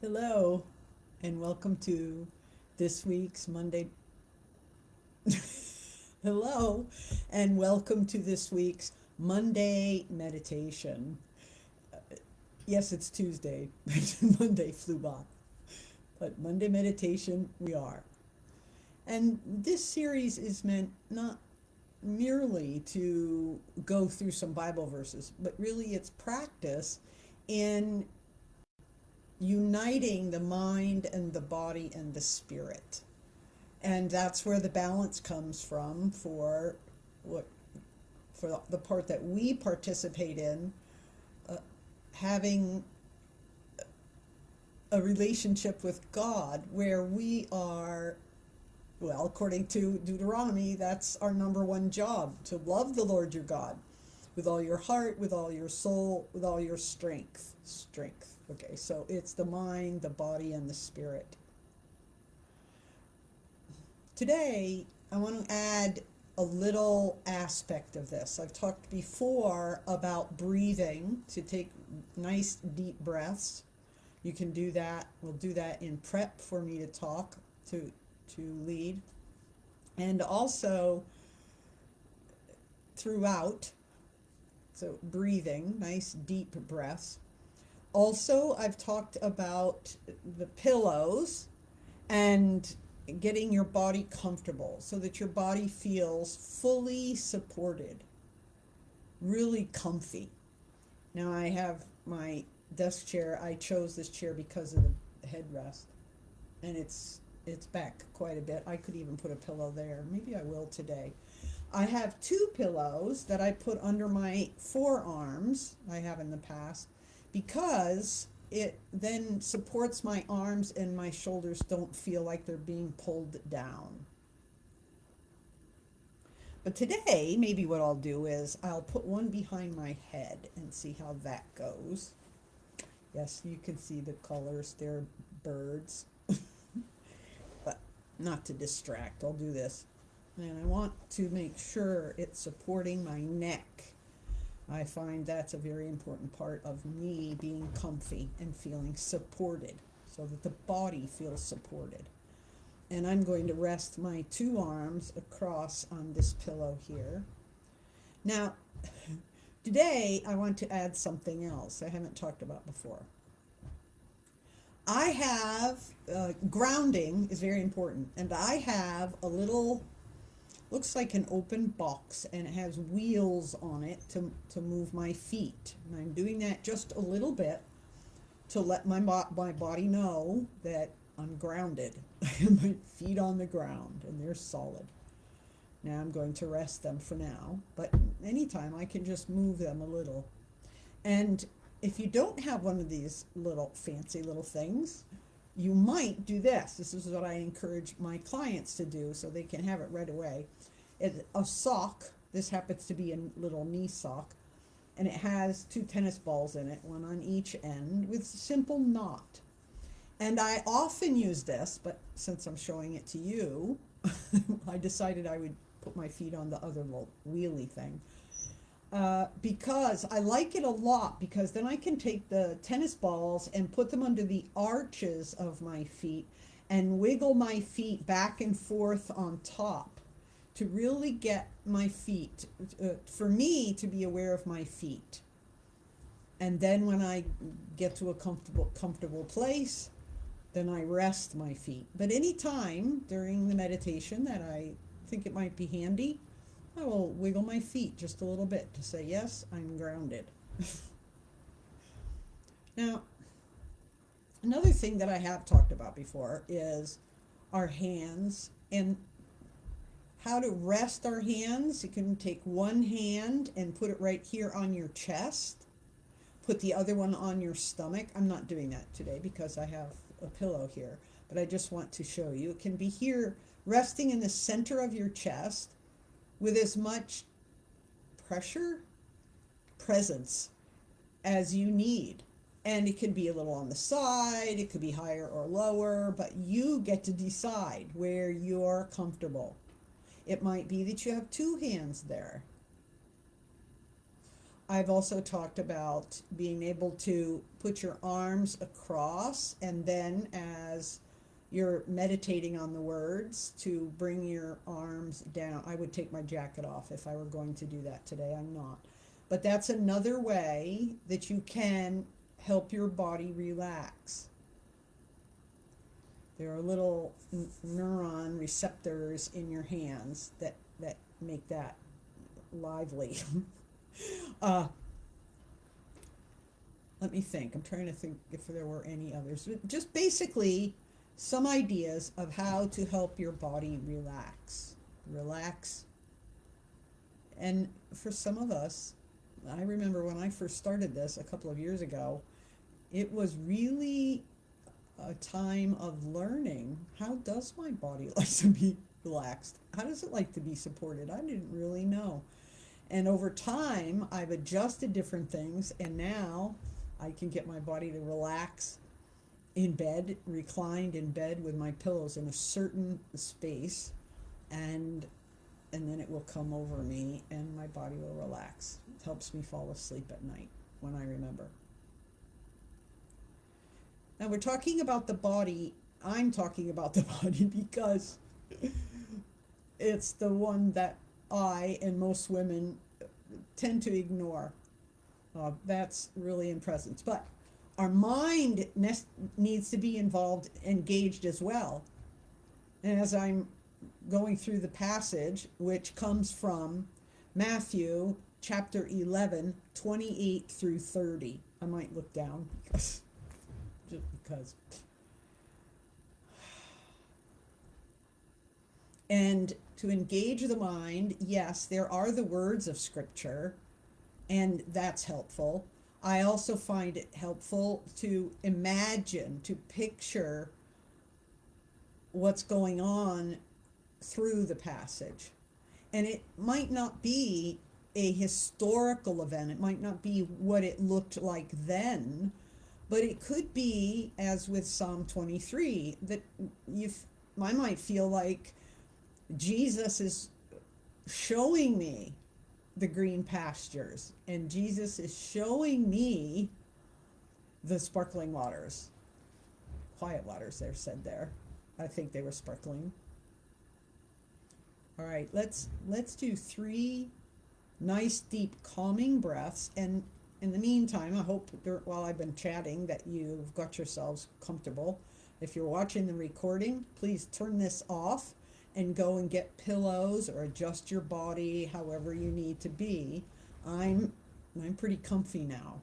Hello, and welcome to this week's Monday. Hello, and welcome to this week's Monday meditation. Yes, it's Tuesday. Monday flew by, but Monday meditation we are. And this series is meant not merely to go through some Bible verses, but really it's practice in uniting the mind and the body and the spirit. And that's where the balance comes from what for the part that we participate in, uh, having a relationship with God where we are, well, according to Deuteronomy, that's our number one job, to love the Lord your God with all your heart, with all your soul, with all your strength. Okay, so it's the mind, the body, and the spirit. Today, I want to add a little aspect of this. I've talked before about breathing, to take nice deep breaths. You can do that. We'll do that in prep for me to talk, to lead. And also throughout, so breathing, nice deep breaths. Also, I've talked about the pillows and getting your body comfortable so that your body feels fully supported, really comfy. Now, I have my desk chair. I chose this chair because of the headrest, and it's back quite a bit. I could even put a pillow there. Maybe I will today. I have two pillows that I put under my forearms. I have in the past, because it then supports my arms and my shoulders don't feel like they're being pulled down. But today, maybe what I'll do is I'll put one behind my head and see how that goes. Yes, you can see the colors. They're birds. But not to distract, I'll do this. And I want to make sure it's supporting my neck. I find that's a very important part of me being comfy and feeling supported, so that the body feels supported. And I'm going to rest my two arms across on this pillow here. Now, today I want to add something else I haven't talked about before. I have grounding is very important, and I have a little, looks like an open box, and it has wheels on it to move my feet. And I'm doing that just a little bit to let my body know that I'm grounded. I have my feet on the ground and they're solid. Now I'm going to rest them for now, but anytime I can just move them a little. And if you don't have one of these little fancy little things, you might do this. This is what I encourage my clients to do so they can have it right away. It's a sock. This happens to be a little knee sock, and it has two tennis balls in it, one on each end, with a simple knot. And I often use this, but since I'm showing it to you, I decided I would put my feet on the other little wheelie thing. Because I like it a lot, because then I can take the tennis balls and put them under the arches of my feet and wiggle my feet back and forth on top to really get my feet, for me to be aware of my feet. And then when I get to a comfortable place, then I rest my feet. But any time during the meditation that I think it might be handy, I will wiggle my feet just a little bit to say, yes, I'm grounded. Now, another thing that I have talked about before is our hands and how to rest our hands. You can take one hand and put it right here on your chest. Put the other one on your stomach. I'm not doing that today because I have a pillow here, but I just want to show you. It can be here resting in the center of your chest with as much presence as you need. And it can be a little on the side, it could be higher or lower, but you get to decide where you're comfortable. It might be that you have two hands there. I've also talked about being able to put your arms across, and then as you're meditating on the words, to bring your arms down. I would take my jacket off if I were going to do that today. I'm not. But that's another way that you can help your body relax. There are little neuron receptors in your hands that make that lively. uh, Let me think. I'm trying to think if there were any others. Just basically some ideas of how to help your body relax. Relax. And for some of us, I remember when I first started this a couple of years ago, it was really a time of learning. How does my body like to be relaxed? How does it like to be supported? I didn't really know. And over time, I've adjusted different things, and now I can get my body to relax in bed, reclined in bed with my pillows in a certain space, and then it will come over me and my body will relax. It helps me fall asleep at night when I remember. Now we're talking about the body. I'm talking about the body because it's the one that I and most women tend to ignore. That's really in presence. But our mind needs to be involved, engaged as well. And as I'm going through the passage, which comes from Matthew chapter 11, 28 through 30. I might look down just because. And to engage the mind, yes, there are the words of Scripture, and that's helpful. I also find it helpful to imagine, to picture what's going on through the passage. And it might not be a historical event, it might not be what it looked like then, but it could be, as with Psalm 23, that I might feel like Jesus is showing me the green pastures, and Jesus is showing me the sparkling waters. Quiet waters, they're said there. I think they were sparkling. All right, let's do 3 nice, deep, calming breaths. And in the meantime, I hope while I've been chatting that you've got yourselves comfortable. If you're watching the recording, please turn this off and go and get pillows or adjust your body however you need to be. I'm pretty comfy now.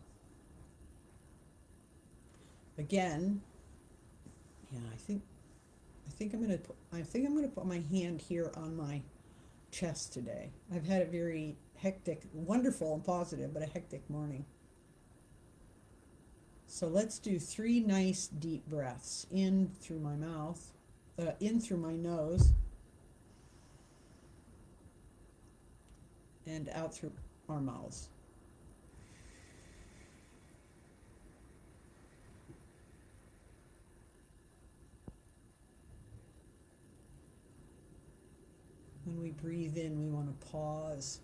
Again, yeah, I think I'm gonna put my hand here on my chest today. I've had a very hectic, wonderful and positive, but a hectic morning. So let's do 3 nice deep breaths. In through my mouth, in through my nose, and out through our mouths. When we breathe in, we want to pause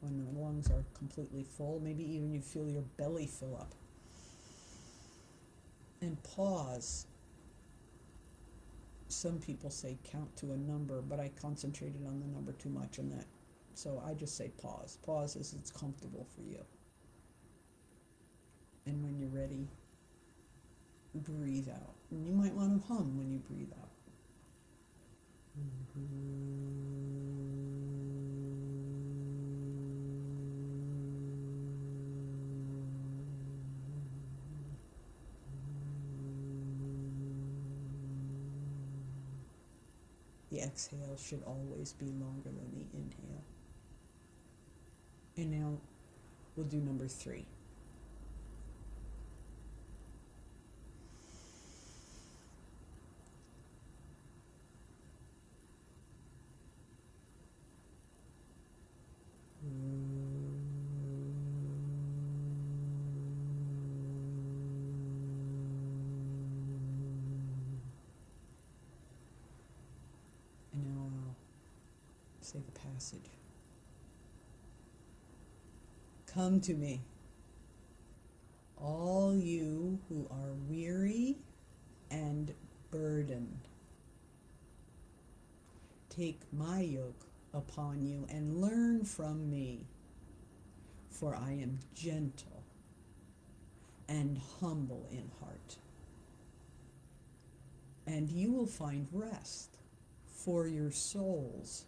when the lungs are completely full. Maybe even you feel your belly fill up. And pause. Some people say count to a number, but I concentrated on the number too much in that. So I just say pause. Pause as it's comfortable for you. And when you're ready, breathe out. And you might want to hum when you breathe out. The exhale should always be longer than the inhale. And now we'll do number 3. And now I'll say the passage. Come to me, all you who are weary and burdened. Take my yoke upon you and learn from me, for I am gentle and humble in heart. And you will find rest for your souls,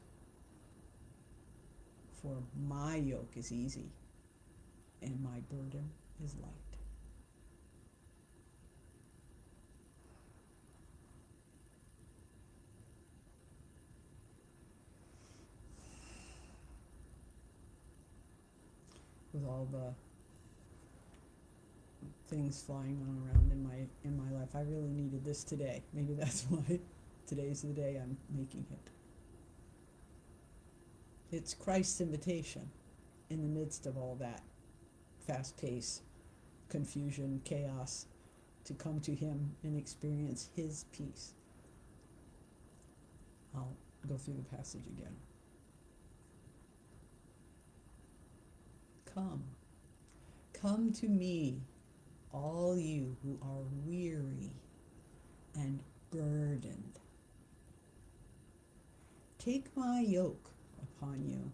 for my yoke is easy and my burden is light. With all the things flying on around in my life, I really needed this today. Maybe that's why today's the day I'm making it. It's Christ's invitation in the midst of all that fast pace, confusion, chaos, to come to him and experience his peace. I'll go through the passage again. Come to me, all you who are weary and burdened. Take my yoke upon you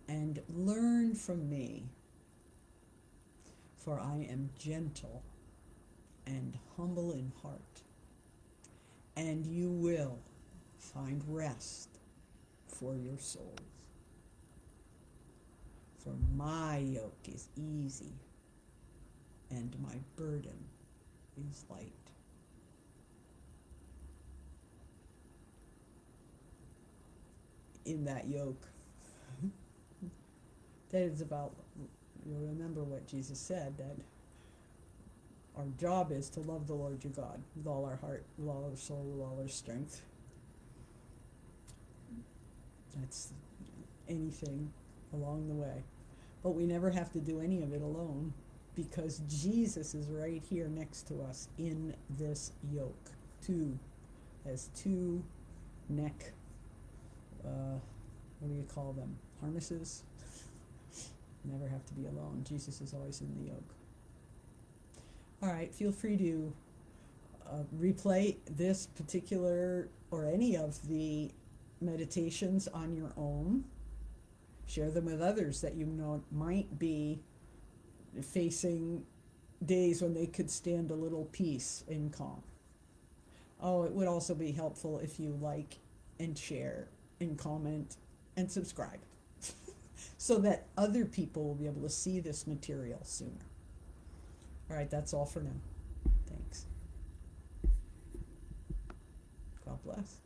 and learn from me, for I am gentle and humble in heart, and you will find rest for your souls. For my yoke is easy and my burden is light. In that yoke, that is about, you'll remember what Jesus said, that our job is to love the Lord your God with all our heart, with all our soul, with all our strength. That's anything along the way. But we never have to do any of it alone, because Jesus is right here next to us in this yoke. Two neck, what do you call them? Harnesses? Never have to be alone. Jesus is always in the yoke. All right, feel free to replay this particular or any of the meditations on your own. Share them with others that you know might be facing days when they could stand a little peace and calm. Oh, it would also be helpful if you like and share and comment and subscribe so that other people will be able to see this material sooner. All right, that's all for now. Thanks. God bless.